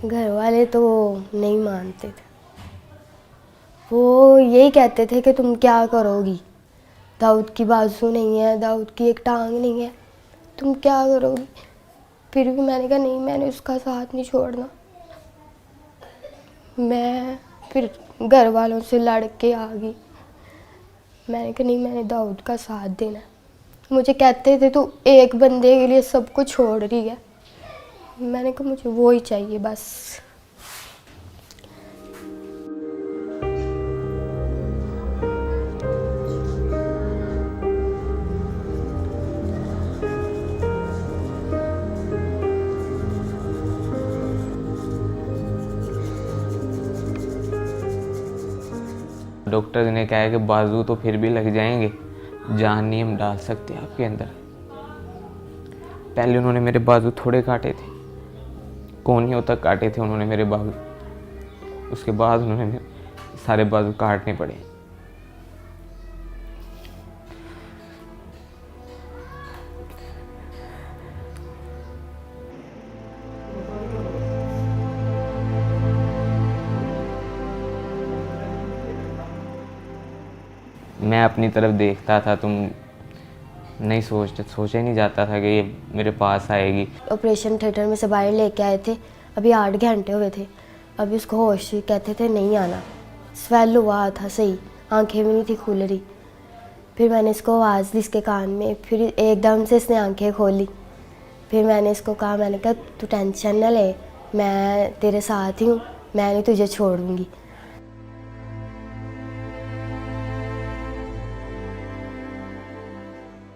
घर वाले तो नहीं मानते थे। वो यही कहते थे कि तुम क्या करोगी, दाऊद की बाजू नहीं है, दाऊद की एक टांग नहीं है, तुम क्या करोगी। फिर भी मैंने कहा नहीं, मैंने उसका साथ नहीं छोड़ना। मैं फिर घर वालों से लड़ के आ गई। मैंने कहा नहीं, मैंने दाऊद का साथ देना है। मुझे कहते थे तू एक बंदे के लिए सब कुछ छोड़ रही है। मैंने कहा मुझे वो ही चाहिए बस। डॉक्टर ने कहा है कि बाजू तो फिर भी लग जाएंगे, जान नहीं हम डाल सकते आपके अंदर। पहले उन्होंने मेरे बाजू थोड़े काटे थे, कोहनियों तक काटे थे उन्होंने मेरे बाजू। उसके बाद उन्होंने मेरे सारे बाजू काटने पड़े। मैं अपनी तरफ देखता था, तुम नहीं सोचा ही नहीं जाता था कि ये मेरे पास आएगी। ऑपरेशन थिएटर में से बाहर लेके आए थे, अभी 8 घंटे हुए थे। अभी उसको होश कहते थे नहीं आना, स्वेल हुआ था सही, आंखें भी नहीं थी खुल रही। फिर मैंने इसको आवाज़ दी इसके कान में, फिर एकदम से इसने आंखें खोली। फिर मैंने इसको कहा, मैंने कहा तू टेंशन ना ले, मैं तेरे साथ ही हूँ, मैं नहीं तुझे छोड़ूंगी।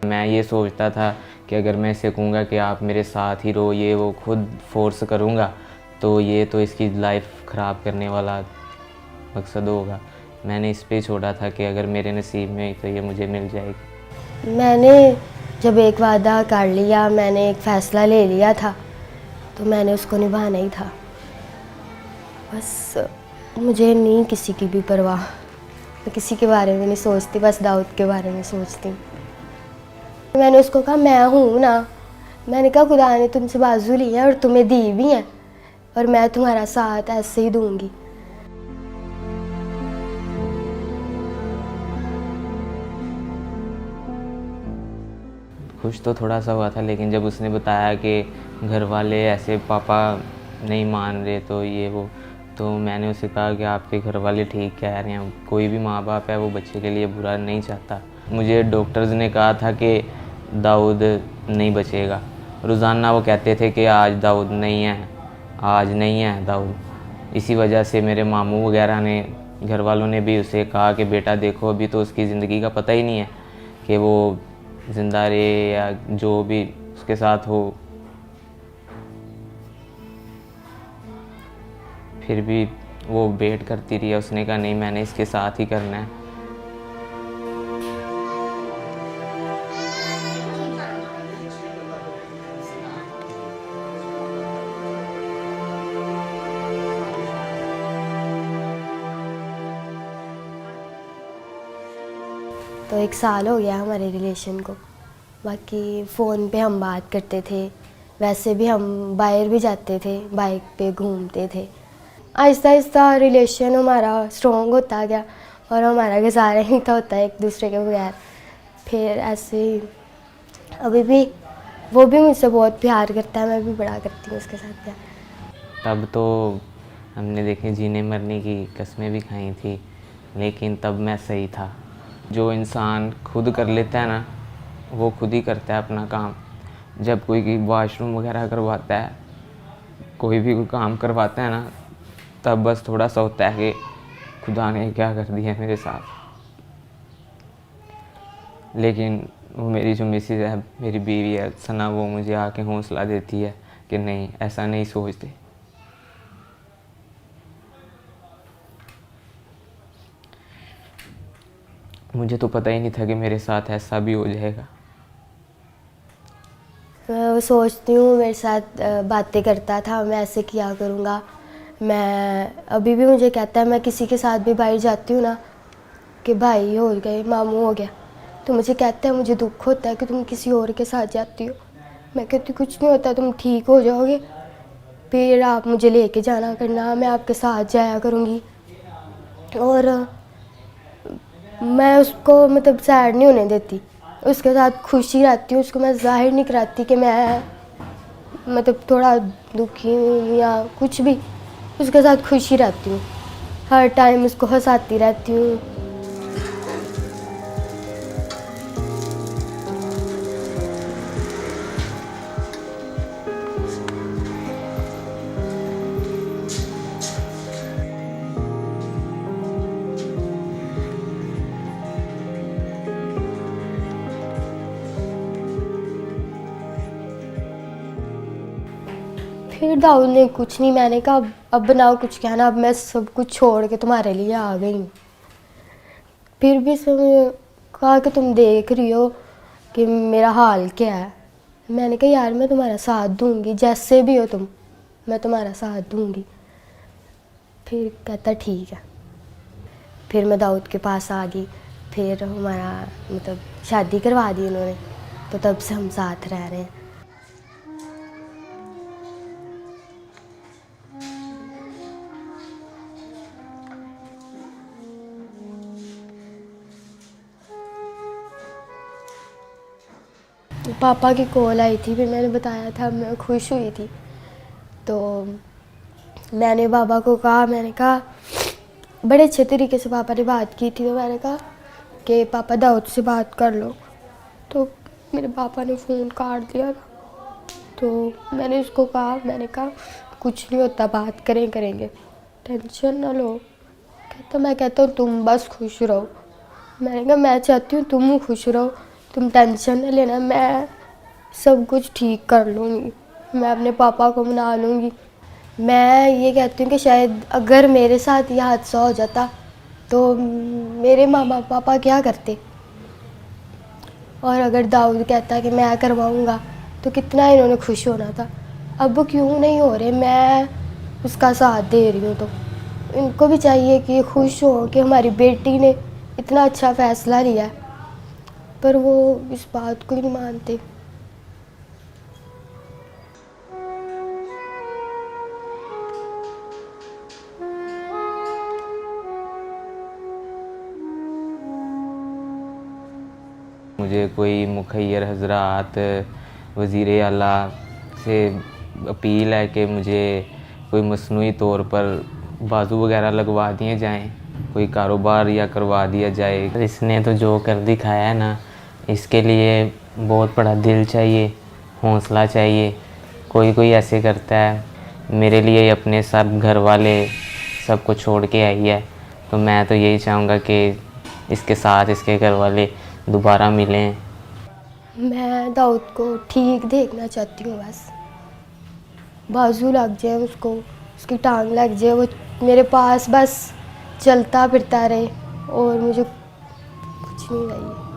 मैं ये सोचता था कि अगर मैं इसे कहूँगा कि आप मेरे साथ ही रहो, ये वो खुद फोर्स करूँगा तो ये तो इसकी लाइफ ख़राब करने वाला मकसद होगा। मैंने इस पे छोड़ा था कि अगर मेरे नसीब में तो ये मुझे मिल जाएगी। मैंने जब एक वादा कर लिया, मैंने एक फ़ैसला ले लिया था, तो मैंने उसको निभाना ही था। बस मुझे नहीं किसी की भी परवाह, मैं किसी के बारे में नहीं सोचती, बस दाऊद के बारे में सोचती हूँ। मैंने उसको कहा मैं हूँ ना, मैंने कहा खुदा ने तुमसे बाजू ली है और तुम्हें दी भी है, और मैं तुम्हारा साथ ऐसे ही दूंगी। खुश तो थोड़ा सा हुआ था, लेकिन जब उसने बताया कि घर वाले ऐसे पापा नहीं मान रहे तो ये वो, तो मैंने उसे कहा कि आपके घर वाले ठीक कह रहे हैं, कोई भी माँ बाप है वो बच्चे के लिए बुरा नहीं चाहता। मुझे डॉक्टर्स ने कहा था कि दाऊद नहीं बचेगा। रोज़ाना वो कहते थे कि आज दाऊद नहीं है, आज नहीं है दाऊद। इसी वजह से मेरे मामू वगैरह ने, घर वालों ने भी उसे कहा कि बेटा देखो अभी तो उसकी ज़िंदगी का पता ही नहीं है कि वो ज़िंदा रहे या जो भी उसके साथ हो। फिर भी वो वेट करती रही। उसने कहा नहीं, मैंने इसके साथ ही करना है। तो 1 साल हो गया हमारे रिलेशन को। बाकी फ़ोन पे हम बात करते थे, वैसे भी हम बाहर भी जाते थे, बाइक पे घूमते थे। आहिस्ता आहिस्ता रिलेशन हमारा स्ट्रॉन्ग होता गया और हमारा गुजारा ही था होता है एक दूसरे के बगैर। फिर ऐसे ही अभी भी वो भी मुझसे बहुत प्यार करता है, मैं भी बड़ा करती हूँ उसके साथ प्यार। तब तो हमने देखे जीने मरने की कस्में भी खाई थी, लेकिन तब मैं सही था। जो इंसान खुद कर लेता है ना, वो खुद ही करता है अपना काम। जब कोई वॉशरूम वगैरह करवाता है, कोई भी कोई काम करवाता है ना, तब बस थोड़ा सा होता है कि खुदा ने क्या कर दिया मेरे साथ। लेकिन वो मेरी जो मिसेज है, मेरी बीवी है सना, वो मुझे आके हौसला देती है कि नहीं, ऐसा नहीं सोचते। मुझे तो पता ही नहीं था कि मेरे साथ ऐसा भी हो जाएगा। मैं सोचती हूँ मेरे साथ बातें करता था, मैं ऐसे किया करूँगा। मैं अभी भी मुझे कहता है, मैं किसी के साथ भी बाहर जाती हूँ ना कि भाई हो गए, मामू हो गया, तो मुझे कहता है मुझे दुख होता है कि तुम किसी और के साथ जाती हो। मैं कहती कुछ नहीं होता, तुम ठीक हो जाओगे। फिर आप मुझे लेके जाना करना, मैं आपके साथ जाया करूँगी। और मैं उसको मतलब सैड नहीं होने देती, उसके साथ खुशी रहती हूँ। उसको मैं ज़ाहिर नहीं कराती कि मैं मतलब थोड़ा दुखी हूँ या कुछ भी, उसके साथ खुशी रहती हूँ, हर टाइम उसको हंसाती रहती हूँ। फिर दाऊद ने कुछ नहीं, मैंने कहा अब बनाओ कुछ कहना, अब मैं सब कुछ छोड़ के तुम्हारे लिए आ गई हूँ। फिर भी उसने कहा कि तुम देख रही हो कि मेरा हाल क्या है। मैंने कहा यार मैं तुम्हारा साथ दूंगी, जैसे भी हो तुम, मैं तुम्हारा साथ दूंगी। फिर कहता ठीक है। फिर मैं दाऊद के पास आ गई, फिर हमारा मतलब शादी करवा दी उन्होंने, तो तब से हम साथ रह रहे हैं। पापा की कॉल आई थी, फिर मैंने बताया था, मैं खुश हुई थी। तो मैंने पापा को कहा, मैंने कहा बड़े अच्छे तरीके से पापा ने बात की थी, तो मैंने कहा कि पापा दाऊद से बात कर लो। तो मेरे पापा ने फ़ोन काट दिया था। तो मैंने उसको कहा, मैंने कहा कुछ नहीं होता, बात करेंगे, टेंशन ना लो। कहता मैं कहता हूँ तुम बस खुश रहो। मैंने कहा मैं चाहती हूँ तुम खुश रहो, तुम टेंशन न लेना, मैं सब कुछ ठीक कर लूँगी, मैं अपने पापा को मना लूँगी। मैं ये कहती हूँ कि शायद अगर मेरे साथ ये हादसा हो जाता तो मेरे मामा पापा क्या करते, और अगर दाऊद कहता कि मैं करवाऊँगा तो कितना इन्होंने खुश होना था। अब वो क्यों नहीं हो रहे, मैं उसका साथ दे रही हूँ। तो इनको भी चाहिए कि खुश हो कि हमारी बेटी ने इतना अच्छा फ़ैसला लिया है, पर वो इस बात को ही नहीं मानते। मुझे कोई मुखैर हजरात वज़ीर आला से अपील है कि मुझे कोई मसनूई तौर पर बाजू वगैरह लगवा दिए जाएं, कोई कारोबार या करवा दिया जाए। इसने तो जो कर दिखाया है ना, इसके लिए बहुत बड़ा दिल चाहिए, हौसला चाहिए। कोई कोई ऐसे करता है, मेरे लिए अपने सब घर वाले सब कुछ छोड़ के आई है, तो मैं तो यही चाहूँगा कि इसके साथ इसके घर वाले दोबारा मिलें। मैं दाऊद को ठीक देखना चाहती हूँ, बस बाजू लग जाए उसको, उसकी टांग लग जाए, वो मेरे पास बस चलता फिरता रहे, और मुझे कुछ नहीं चाहिए।